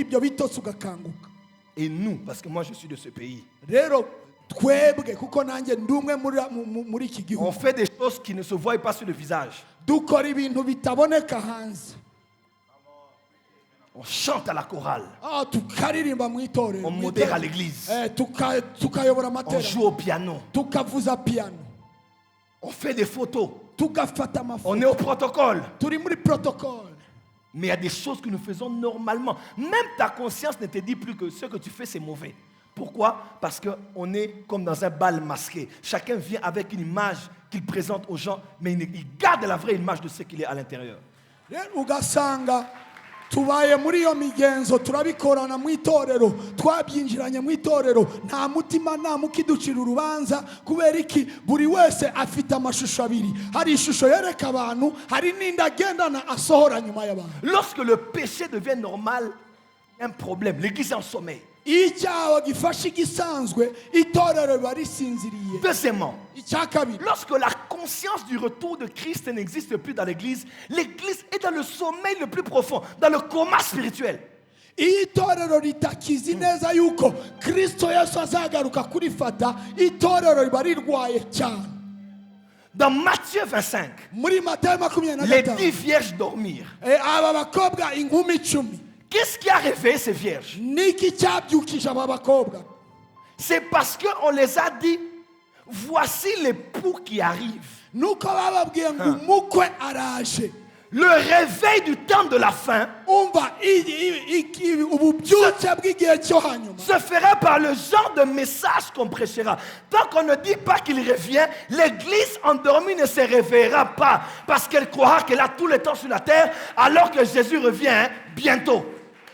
ibyo bitose ugakanguka. Et nous, parce que moi je suis de ce pays, rero twebwe kuko nanjye ndi umwe muri iki on gihugu, fait des choses qui ne se voient pas sur le visage. dukora ibintu bitaboneka hanze. On chante à la chorale, tukaririmba mu itorero, on modère à l'église, tukayobora on amateraniro, joue au piano, tukavuza piano, on fait des photos, tugafata on amafoto, est au protocole. turi muri protocole. Mais il y a des choses que nous faisons normalement. Même ta conscience ne te dit plus que ce que tu fais, c'est mauvais. Pourquoi? Parce qu'on est comme dans un bal masqué. Chacun vient avec une image qu'il présente aux gens, mais il garde la vraie image de ce qu'il est à l'intérieur. Rero ugasanga tubaye muri iyo migenzo, turabikorana mu itorero, twabyinjiranye mu itorero, nta mutima nta mukiducira urubanza. kubera iki? Buri wese afite amashusho abiri, hari ishusho yereka abantu, hari n'indi agendana asohora nyuma y'abantu. Lorsque le péché devient normal, il y a un problème. L'église est en sommeil. iyo icyaha gifashe igisanzwe, itorero riba risinziriye. Deuxièmement, icya kabiri, lorsque la conscience du retour de Christ n'existe plus dans l'église, l'église est dans le sommeil le plus profond, dans le coma spirituel. iyo itorero ritakizi neza yuko Kristo Yesu azagaruka kurifata, itorero riba rirwaye cyane. Dans Matthieu 25, muri Matayo les 10 25, vierges dormirent. aba bakobwa inkumi 10, Qu'est-ce qui a réveillé ces vierges? niki cyabyukije aba bakobwa? C'est parce qu'on les a dit, voici l'époux qui arrive. nuko bababwiye ngo umukwe araje. Le réveil du temps de la fin, umva ububyutse bw'igihe cyo hanyuma se fera par le genre de message qu'on prêchera. Tant qu'on ne dit pas qu'il revient, l'église endormie ne se réveillera pas parce qu'elle croira qu'elle a tout le temps sur la terre alors que Jésus revient bientôt.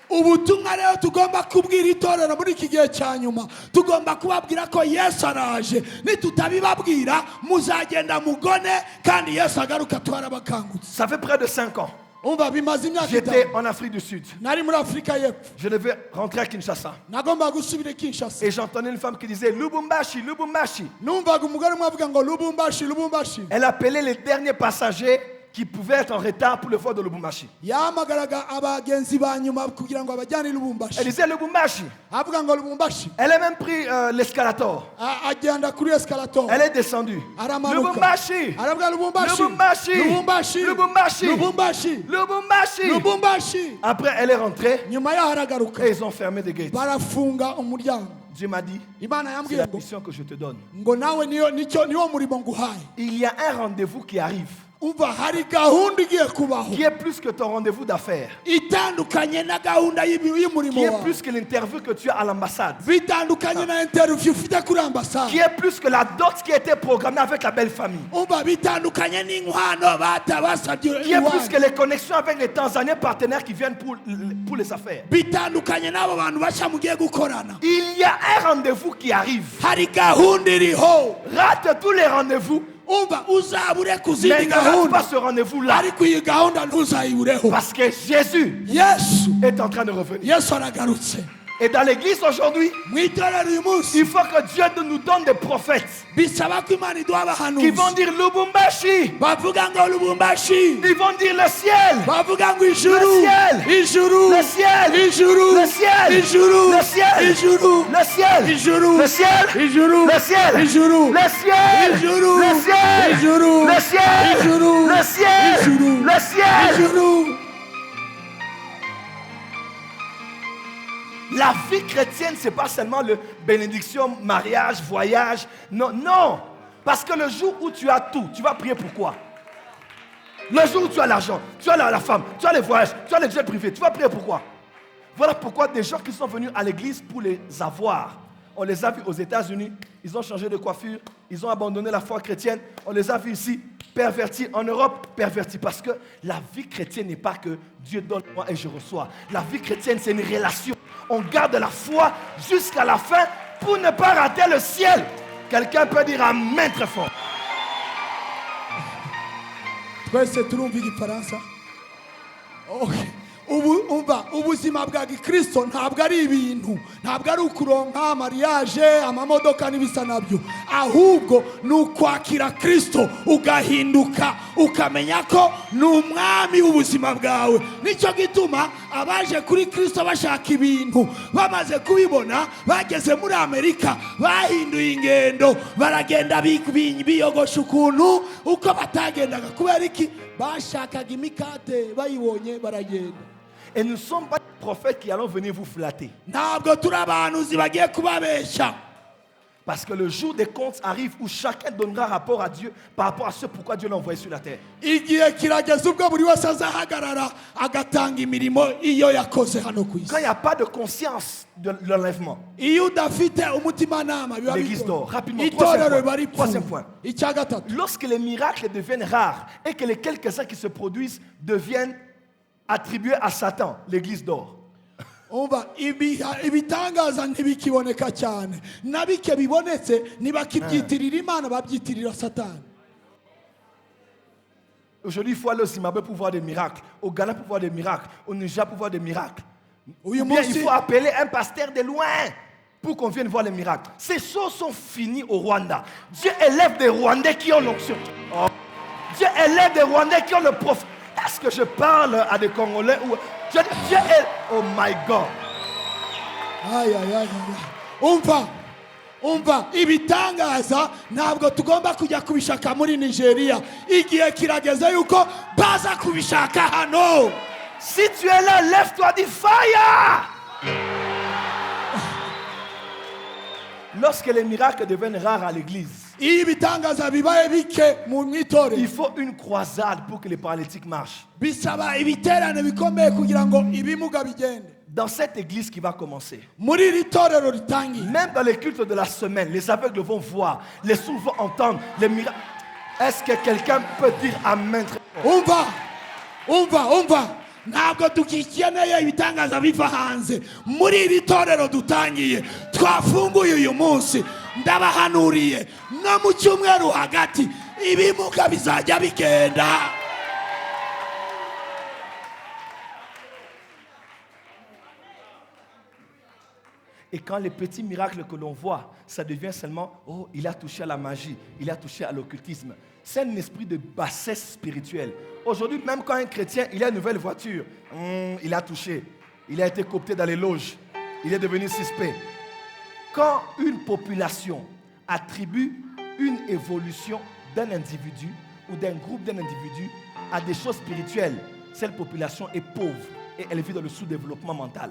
ubutumwa rero tugomba kubwira itorero muri iki gihe cya nyuma tugomba kubabwira ko Yesu araje nitutabibabwira muzagenda mugone kandi Yesu agaruka twarabakangutse. Ça fait près de 5 ans. umva bimaze imyaka J'étais itanu en Afrique du Sud. nari muri Afurika y'Epfo Je devais rentrer à Kinshasa. nagomba gusubira i Kinshasa Et j'entendais une femme qui disait Lubumbashi, Lubumbashi. numvaga umugore umwe avuga ngo Lubumbashi Lubumbashi. Elle appelait les derniers passagers qui pouvaient être en retard pour le vol de Lubumbashi. yahamagaraga abagenzi ba nyuma kugira ngo abajyane i Elle Lubumbashi disait Lubumbashi. avuga ngo Lubumbashi. Elle a même pris l'escalator. agenda kuri escalator Elle est descendue. aramanuka Lubumbashi. aravuga Lubumbashi Lubumbashi. Lubumbashi Lubumbashi. Lubumbashi Lubumbashi. Lubumbashi. Après, elle est rentrée nyuma yaho aragaruka et ils ont fermé des gates. barafunga umuryango. Dieu m'a dit, Imana c'est yambwiye la ngo mission que je te donne. ngo nawe niwo murimo nguhaye. Il y a un rendez-vous qui arrive, umva hari gahunda igiye kubaho qui est plus que ton rendez-vous d'affaires, itandukanye na gahunda y'umurimo qui est wawe plus que l'interview que tu as à l'ambassade, bitandukanye na interview ufite kuri ambasade qui est plus que la dot qui a été programmée avec la belle famille, umva bitandukanye n'inkwano batabasabye qui est plus que iwanyu. les connexions avec les Tanzaniens partenaires qui viennent pour les affaires. bitandukanye n'abo bantu bashya mugiye gukorana. Il y a un rendez-vous qui arrive. hari gahunda iriho Rate tous les rendez-vous, umva uzabure ku mais zindi ne rate gahunda pas ce rendez-vous-là. ariko iyi gahunda ntuzayibureho Parce que Jésus yesu est en train de revenir. yesu aragarutse. Et dans l'église aujourd'hui, mu itorero uyu munsi il faut que Dieu nous donne des prophètes bisaba ko imana iduha qui abahanuzi vont dire Lubumbashi. bavuga ngo Lubumbashi Ils vont dire le ciel. bavuga ngo ijuru Le ciel. ijuru Le ciel. ijuru Le ciel. ijuru Le ciel. ijuru Le ciel. ijuru Le ciel. ijuru Le ciel. ijuru Le ciel. ijuru Le ciel. ijuru Le ciel. ijuru Le ciel. ijuru Le ciel. ijuru. La vie chrétienne, c'est pas seulement le bénédiction, mariage, voyage. Non, non. Parce que le jour où tu as tout, tu vas prier pour quoi? Le jour où tu as l'argent, tu as la femme, tu as les voyages, tu as les jets privés, tu vas prier pour quoi? Voilà pourquoi des gens qui sont venus à l'église pour les avoir, on les a vus aux États-Unis, ils ont changé de coiffure, ils ont abandonné la foi chrétienne, on les a vus ici, pervertis en Europe, pervertis. Parce que la vie chrétienne n'est pas que Dieu donne moi et je reçois. La vie chrétienne, c'est une relation. On garde la foi jusqu'à la fin pour ne pas rater le ciel. Quelqu'un peut dire amen très fort. twese turumva igifaransa. Okay. umva ubuzima bwa gikristo ntabwo ari ibintu, ntabwo ari ukuronka mariage amamodoka n'ibisa nabyo, ahubwo ni ukwakira kristo ugahinduka ukamenya ko ni umwami w'ubuzima bwawe. nicyo gituma abaje kuri kristo bashaka ibintu bamaze kubibona bageze muri Amerika bahinduye ingendo baragenda biyogosha ukuntu uko batagendaga. kubera iki? bashakaga imikate bayibonye baragenda. Et nous ne sommes pas des prophètes qui allons venir vous flatter. ntabwo turi abahanuzi bagiye kubabeshya. Parce que le jour des comptes arrive où chacun donnera rapport à Dieu par rapport à ce pourquoi Dieu l'a envoyé sur la terre. igihe kirageze ubwo buri wese azahagarara agatanga imirimo iyo yakoze hano ku isi. Quand il n'y a pas de conscience de l'enlèvement, iyo udafite umutimanama biba l'église dort. bigoye. Rapidement, itorero biba troisième ripfuye. point. icya gatatu, Lorsque les miracles deviennent rares et que les quelques-uns qui se produisent deviennent attribués à Satan, l'église dort. umva ibitangaza ntibikiboneka cyane, na bike bibonetse ntibakibyitirira Imana babyitirira Satani. Aujourd'hui, il faut aller au Zimbabwe pour voir des miracles, au Ghana pour voir des miracles, au Niger pour voir des miracles. uyu Ou bien il munsi faut appeler un pasteur de loin pour qu'on vienne voir les miracles. Ces choses sont finies au Rwanda. Dieu élève des Rwandais qui ont l'onction. Oh. Dieu élève des Rwandais qui ont le prophète. Est-ce que je parle à des Congolais ou Dieu est... Oh my God. umva ibitangaza ntabwo tugomba kujya kubishaka muri Nigeria. igihe kirageze yuko baza kubishaka hano. Si tu es là, lève-toi, dis fire. Lorsque les miracles deviennent rares à l'église, iyo ibitangaza bibaye bike mu itorero, il faut une croisade pour que les paralytiques marchent. bisaba ibiterane bikomeye kugira ngo ibimuga bigende. Dans cette église qui va commencer, muri iri torero ritangiye même dans les cultes de la semaine, les aveugles vont voir, les sourds vont entendre, les miracles. Est-ce que quelqu'un peut dire Amen? umva ntabwo tukikeneye ibitangaza biva hanze. Muri iri torero dutangiye twafunguye uyu munsi, ndabahanuriye no mu cyumweru hagati ibimuga bizajya bigenda. Et quand les petits miracles que l'on voit, ça devient seulement, oh, il a touché à la magie, il a touché à l'occultisme. C'est un esprit de bassesse spirituelle. Aujourd'hui, même quand un chrétien, il a une nouvelle voiture, il a touché, il a été coopté dans les loges, il est devenu suspect. Quand une population attribue une évolution d'un individu ou d'un groupe d'un individu à des choses spirituelles, cette population est pauvre et elle vit dans le sous-développement mental.